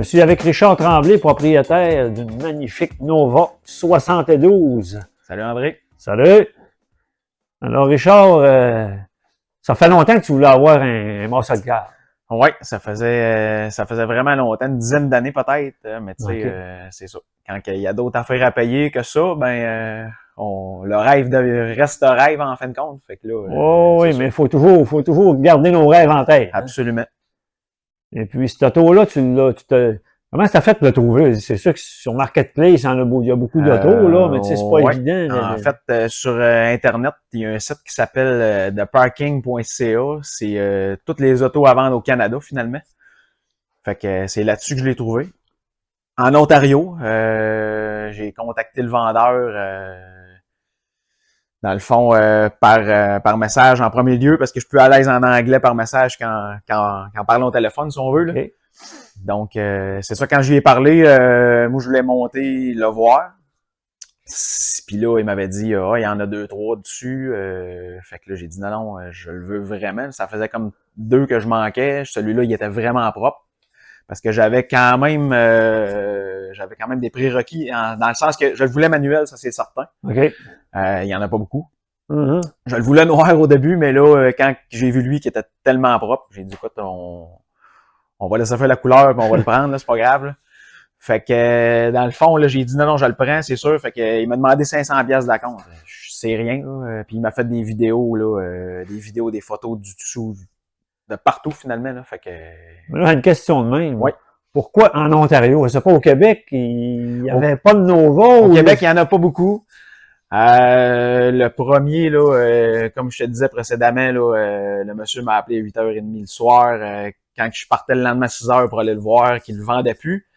Je suis avec Richard Tremblay, propriétaire d'une magnifique Nova 72. Salut André. Salut! Alors Richard, ça fait longtemps que tu voulais avoir un muscle car. Oui, ça faisait vraiment longtemps, une dizaine d'années peut-être, mais tu sais, Okay. c'est ça. Quand il y a d'autres affaires à payer que ça, ben le rêve reste rêve en fin de compte. Fait que là, Oh, oui, mais il faut toujours garder nos rêves en tête. Hein? Absolument. Et puis, cet auto-là, comment ça fait de le trouver? C'est sûr que sur Marketplace, il y a beaucoup d'autos, là, mais tu sais, c'est pas ouais. évident. En fait, sur Internet, il y a un site qui s'appelle theparking.ca. C'est toutes les autos à vendre au Canada, finalement. Fait que c'est là-dessus que je l'ai trouvé. En Ontario, j'ai contacté le vendeur dans le fond par message en premier lieu parce que je suis plus à l'aise en anglais par message qu'en parlant au téléphone, si on veut. Là. Okay. Donc, c'est ça, quand je lui ai parlé, moi, je voulais monter, le voir. Puis là, il m'avait dit, ah, il y en a 2-3 dessus. Fait que là, j'ai dit, non, je le veux vraiment. Ça faisait comme 2 que je manquais. Celui-là, il était vraiment propre. Parce que j'avais quand même des prérequis, dans le sens que je le voulais manuel, ça c'est certain. OK. Il y en a pas beaucoup. Mm-hmm. Je le voulais noir au début, mais là, quand j'ai vu lui qui était tellement propre, j'ai dit, écoute, on va laisser faire la couleur, puis on va le prendre, là, c'est pas grave. Là. Fait que, dans le fond, là, j'ai dit, non, je le prends, c'est sûr. Fait que, il m'a demandé 500$ de la compte. Je sais rien, là. Puis il m'a fait des vidéos, là, des photos du dessous, de partout, finalement, là. Fait que... Là, une question de même. Oui. Pourquoi en Ontario? C'est pas au Québec, il n'y avait pas de Nova? Au Québec, il n'y en a pas beaucoup. Le premier, là, comme je te disais précédemment, là, le monsieur m'a appelé à 8h30 le soir, quand je partais le lendemain à 6h pour aller le voir, qu'il ne le vendait plus.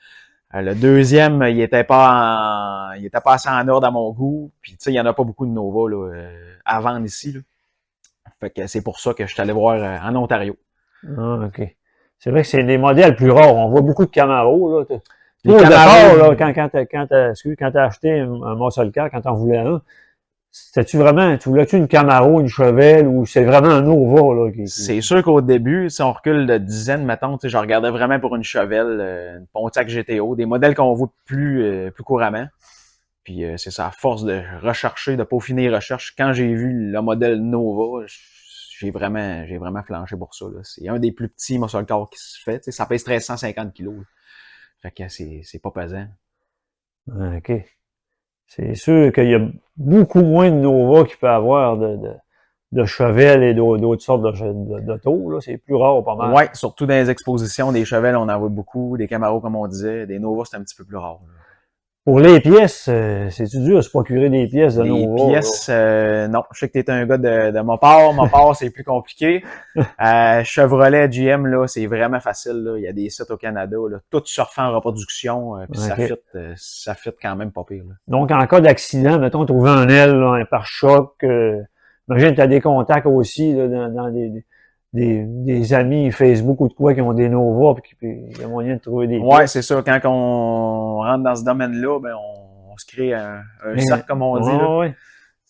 Le deuxième, il était pas assez en ordre à mon goût. Puis tu sais, il y en a pas beaucoup de Nova là, à vendre ici. Là. Fait que c'est pour ça que je suis allé voir en Ontario. Ah, OK. C'est vrai que c'est des modèles plus rares. On voit beaucoup de Camaro, là. Les Au Camaro, départ, là, quand t'as acheté un muscle car, quand t'en voulais un, tu voulais-tu une Camaro, une Chevelle, ou c'est vraiment un Nova, là? C'est sûr qu'au début, si on recule de dizaines, mettons, je regardais vraiment pour une Chevelle, une Pontiac GTO, des modèles qu'on voit plus couramment. Puis c'est ça, à force de rechercher, de peaufiner les recherches, quand j'ai vu le modèle Nova, j'ai vraiment flanché pour ça. Là. C'est un des plus petits muscle car qui se fait. Ça pèse 1350 kilos. Fait que c'est pas pesant. OK. C'est sûr qu'il y a beaucoup moins de Nova qu'il peut avoir de Chevelle et d'autres sortes d'autos, là. C'est plus rare, pas mal. Ouais, surtout dans les expositions, des Chevelles, on en voit beaucoup, des Camaro, comme on disait, des Nova, c'est un petit peu plus rare. Là. Pour les pièces, c'est-tu dur de se procurer des pièces de Les Nova? pièces, non. Je sais que t'es un gars de Mopar. Mopar, c'est plus compliqué. Chevrolet, GM, là, c'est vraiment facile. Là. Il y a des sites au Canada, là, tout se refait en reproduction, puis Okay. ça fit quand même pas pire. Là. Donc, en cas d'accident, mettons, trouver un aile, là, un pare-choc, imagine que tu as des contacts aussi là, dans des amis Facebook ou de quoi qui ont des Nova, puis il y a moyen de trouver des Ouais, pièces. c'est ça. Quand on rentre dans ce domaine-là, ben on se crée un cercle, comme on dit. Là. Ouais.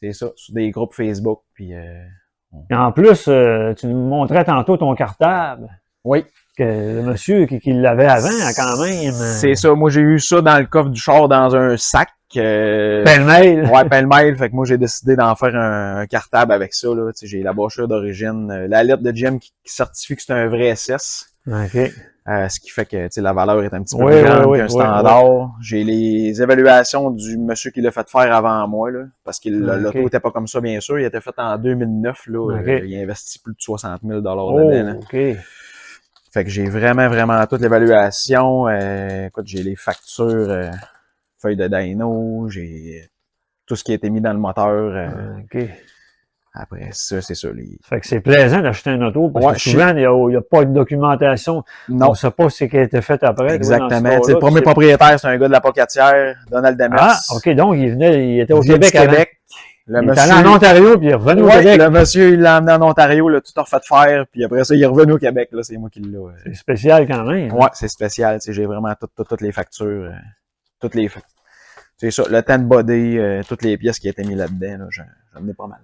C'est ça, sur des groupes Facebook. Puis, Et en plus, tu nous montrais tantôt ton cartable. Oui. Que le monsieur qui l'avait avant, quand même. C'est ça. Moi, j'ai eu ça dans le coffre du char dans un sac. Pêle-mêle. Ouais, pêle-mêle. Fait que moi, j'ai décidé d'en faire un cartable avec ça. Là. J'ai la brochure d'origine, la lettre de GM qui certifie que c'est un vrai SS. OK. Ce qui fait que la valeur est un petit peu plus grande qu'un standard. Oui. J'ai les évaluations du monsieur qui l'a fait faire avant moi, là, parce que l'auto était pas comme ça, bien sûr. Il était fait en 2009. Là, il a investi plus de 60 000 dedans. Là. OK. Fait que j'ai vraiment toute l'évaluation. Écoute, j'ai les factures, feuilles de dyno, j'ai tout ce qui a été mis dans le moteur. OK. Après ça, c'est ça. Fait que c'est plaisant d'acheter un auto, parce que souvent, il y a pas de documentation. Non. On sait pas ce qui a été fait après. Exactement. Le premier propriétaire, c'est un gars de la Pocatière, Donald Demers. Ah, OK. Donc, il était au Québec. Le il monsieur... est allé en Ontario, puis il est revenu au Québec. Le monsieur, il l'a emmené en Ontario, là, tout a refait faire, puis après ça, il est revenu au Québec. Là, c'est moi qui l'ai. C'est spécial quand même. Ouais, c'est spécial. J'ai vraiment toutes les factures. Toutes les... C'est ça, le temps de body, toutes les pièces qui étaient mises là-dedans, là, j'en ai pas mal.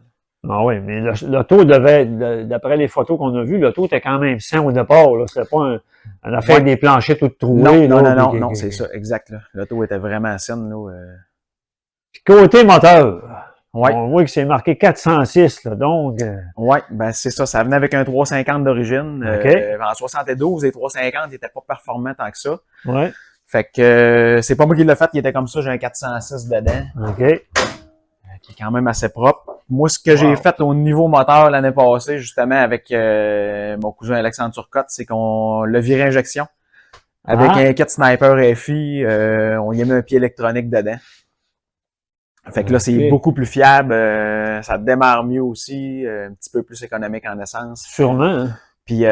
Ah oui, mais l'auto devait, d'après les photos qu'on a vues, l'auto était quand même sain au départ, là. C'était pas un affaire Ouais. des planchers tout Non, troués, non, là. non, non, non, c'est ça, exact, là. L'auto était vraiment saine, là. Puis côté moteur, Ouais, on voit que c'est marqué 406, là, donc, ouais, ben c'est ça. Ça venait avec un 350 d'origine. OK. En 72, les 350 n'étaient pas performants tant que ça. Ouais. Fait que c'est pas moi qui l'ai fait, qui était comme ça, j'ai un 406 dedans, OK. qui est quand même assez propre. Moi, ce que j'ai Wow. fait au niveau moteur l'année passée, justement, avec mon cousin Alexandre Turcotte, c'est qu'on l'a viré injection. Avec Ah. un kit Sniper FI, on y a mis un pied électronique dedans. Fait que là, c'est OK. beaucoup plus fiable, ça démarre mieux aussi, un petit peu plus économique en essence. Sûrement, hein. Puis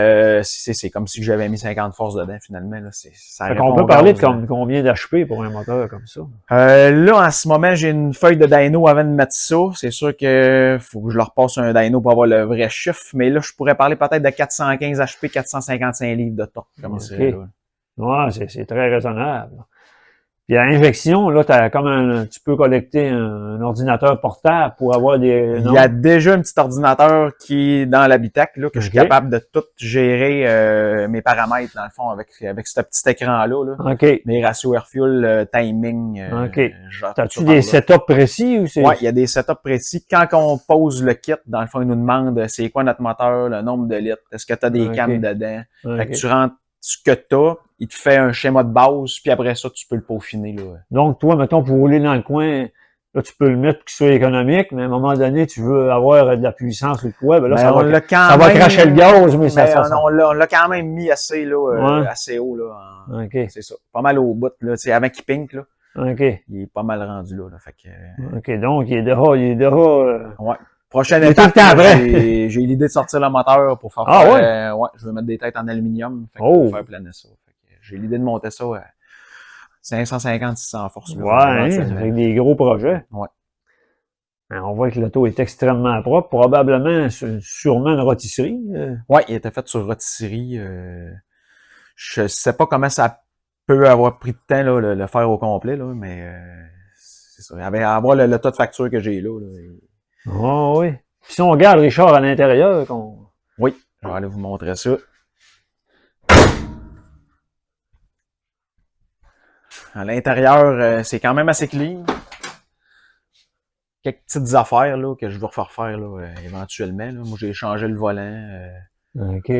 c'est comme si j'avais mis 50 forces dedans, finalement. Là, ça Fait répond qu'on peut au parler de gaz. combien d'HP pour un moteur comme ça. Là, en ce moment, j'ai une feuille de dyno avant de mettre ça. C'est sûr que faut que je leur passe un dyno pour avoir le vrai chiffre, mais là, je pourrais parler peut-être de 415 HP, 455 livres de torque, comme ça. OK. Ouais, c'est très raisonnable. Puis à injection, là, tu peux collecter un ordinateur portable pour avoir des. Il Non? y a déjà un petit ordinateur qui est dans l'habitacle, là, que je suis OK. capable de tout gérer mes paramètres, dans le fond, avec ce petit écran-là. Là. OK. Mes ratios air-fuel, timing, OK. je gère tout T'as-tu ça par des là. setups précis ou c'est. Ouais, il y a des setups précis. Quand on pose le kit, dans le fond, il nous demande c'est quoi notre moteur, le nombre de litres, est-ce que tu as des OK. cams dedans. Fait que OK. tu rentres ce que tu as, il te fait un schéma de base, puis après ça, tu peux le peaufiner. Là. Donc, toi, mettons, pour rouler dans le coin, là, tu peux le mettre pour qu'il soit économique, mais à un moment donné, tu veux avoir de la puissance ou quoi, ben là, Ben, ça on l'a quand ça va même, cracher le gaz, mais ça, mais ça. on l'a quand même mis assez, là, Ouais. assez haut. Là, OK. c'est ça. Pas mal au bout. Là, avant qu'il pink, là, OK. il est pas mal rendu là. Fait que, OK. Donc, il est déjà, ouais. Prochaine il est tout le étape, temps là, prêt. j'ai l'idée de sortir le moteur pour faire Ah faire, ouais? ouais, je veux mettre des têtes en aluminium, fait que Oh. pour faire planer ça. Fait que j'ai l'idée de monter ça à 550-600 forces, là, Ouais, hein, éventuellement. avec des gros projets. Ouais. Hein, on voit que l'auto est extrêmement propre, probablement, sûrement une rôtisserie. Ouais, il était fait sur rôtisserie. Je sais pas comment ça peut avoir pris de temps, là, le faire au complet, là, mais c'est ça. Avoir le tas de factures que j'ai là. Ah oui. Puis si on regarde Richard à l'intérieur, Oui, je vais aller vous montrer ça. À l'intérieur, c'est quand même assez clean. Quelques petites affaires là, que je vais refaire faire là, éventuellement. Là. Moi, j'ai changé le volant. OK.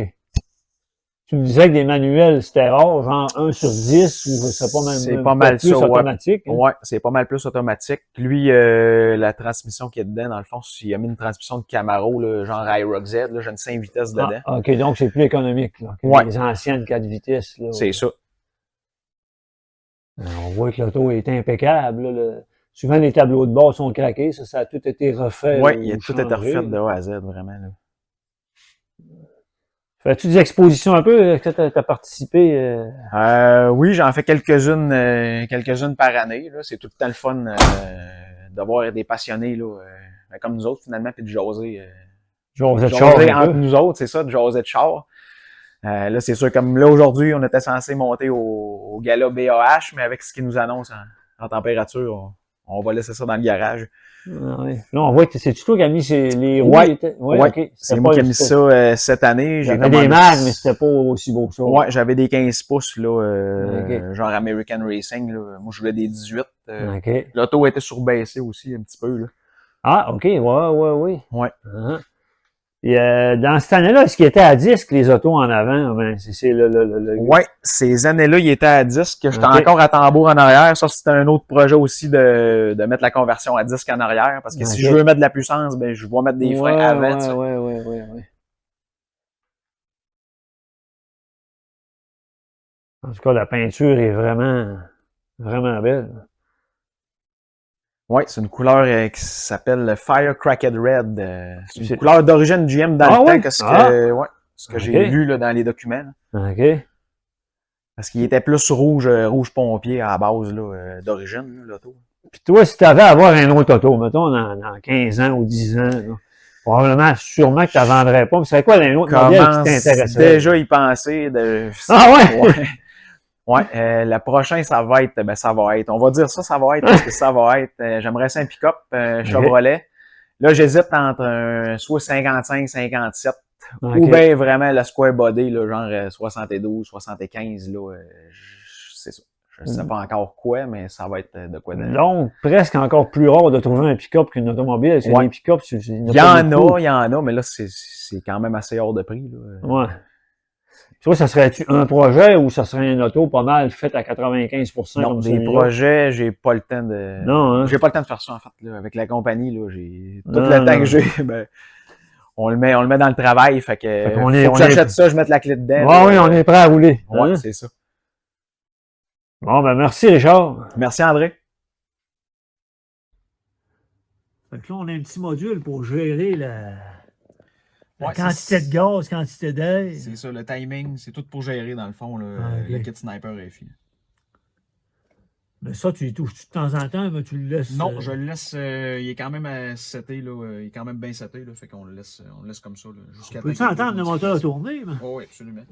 Tu me disais que des manuels, c'était rare, genre 1 sur 10, ou c'est pas C'est même pas mal plus ça, ouais. automatique. Hein? Ouais, c'est pas mal plus automatique. Lui, la transmission qui est dedans, dans le fond, il a mis une transmission de Camaro, là, genre iRock Z, là, j'ai une 5 vitesses dedans. Ah, OK, donc c'est plus économique là, que Ouais. les anciennes 4 vitesses. Là, C'est ça. On voit que l'auto est impeccable. Là, souvent, les tableaux de bord sont craqués. Ça a tout été refait. Ouais, ou il a tout changé, été refait de là. A à Z, vraiment. Là. Fais-tu des expositions un peu? Est-ce que tu as participé? Oui, j'en fais quelques-unes par année. Là. C'est tout le temps le fun d'avoir des passionnés là, comme nous autres, finalement, puis de jaser. Genre, vous êtes char Jaser un entre peu? nous autres, c'est ça, de jaser de char. Là, c'est sûr, comme là, aujourd'hui, on était censé monter au gala BAH, mais avec ce qu'ils nous annoncent en température, on va laisser ça dans le garage. Ah, oui. Là, on voit que c'est toi qui as mis les roues. Ouais, Ouais, ouais. OK. C'est moi qui ai mis ça cette année. J'ai J'avais des mags, mais c'était pas aussi beau que ça. Ouais, j'avais des 15 pouces, là, OK. genre American Racing. Là. Moi, je voulais des 18. OK. L'auto était surbaissée aussi un petit peu. Là. Ah, OK. Ouais. Ouais. Uh-huh. Et, dans cette année-là, est-ce qu'il était à disque, les autos en avant? Ben, c'est le... Ouais, ces années-là, il était à disque. J'étais OK. encore à tambour en arrière. Ça, c'était un autre projet aussi de mettre la conversion à disque en arrière. Parce que si OK. je veux mettre de la puissance, ben je vais mettre des freins avant. Tu sais. Ouais. En tout cas, la peinture est vraiment belle. Ouais, c'est une couleur qui s'appelle le Firecracked Red. C'est C'est- une couleur d'origine GM dans Ah le ouais? temps que ce que OK. j'ai vu là, dans les documents. Là. OK. Parce qu'il était plus rouge pompier à la base là, d'origine, là, l'auto. Puis toi, si tu avais à avoir un autre auto, mettons, dans 15 ans ou 10 ans, là, probablement, sûrement que tu ne vendrais pas. Mais c'est quoi un autre modèle qui Commence t'intéresserait? déjà y penser de. Ah ouais? Ouais. Ouais, le prochain, ça va être, on va dire ça va être, parce que ça va être, j'aimerais ça un pick-up, Chevrolet, Là, j'hésite entre soit 55, 57, OK. ou bien vraiment le square body, là, genre 72, 75, là, c'est ça. Je sais pas encore quoi, mais ça va être de quoi de... Donc, presque encore plus rare de trouver un pick-up qu'une automobile. Parce que Ouais. les pick-up, Il y en a, mais là, c'est quand même assez hors de prix, là. Ouais. Toi, ça serait-tu un projet ou ça serait une auto pas mal faite à 95% Non, comme des celui-là? projets, j'ai pas le temps de... Non, hein? J'ai pas le temps de faire ça, en fait, là. Avec la compagnie, là, j'ai... Tout Non, le temps non. que j'ai, ben, on le met dans le travail, fait Fait que qu'on faut que j'achète ça, je mette la clé dedans. Ouais, oui, on est prêt à rouler. Ouais, Hein? c'est ça. Bon, ben merci, Richard. Merci, André. Fait que là, on a un petit module pour gérer la Ouais, quantité de gaz, quantité d'air. C'est ça, le timing, c'est tout pour gérer, dans le fond, là, Ah, ok. le kit Sniper FI. Mais ça, tu y touches de temps en temps, mais tu le laisses. Non, je le laisse, il est quand même seté, là, il est quand même bien seté, là, fait qu'on le laisse comme ça, là, jusqu'à Peux-tu temps qu'il y ait entendre le une moteur modification. tourner? Mais... Oh, oui, absolument.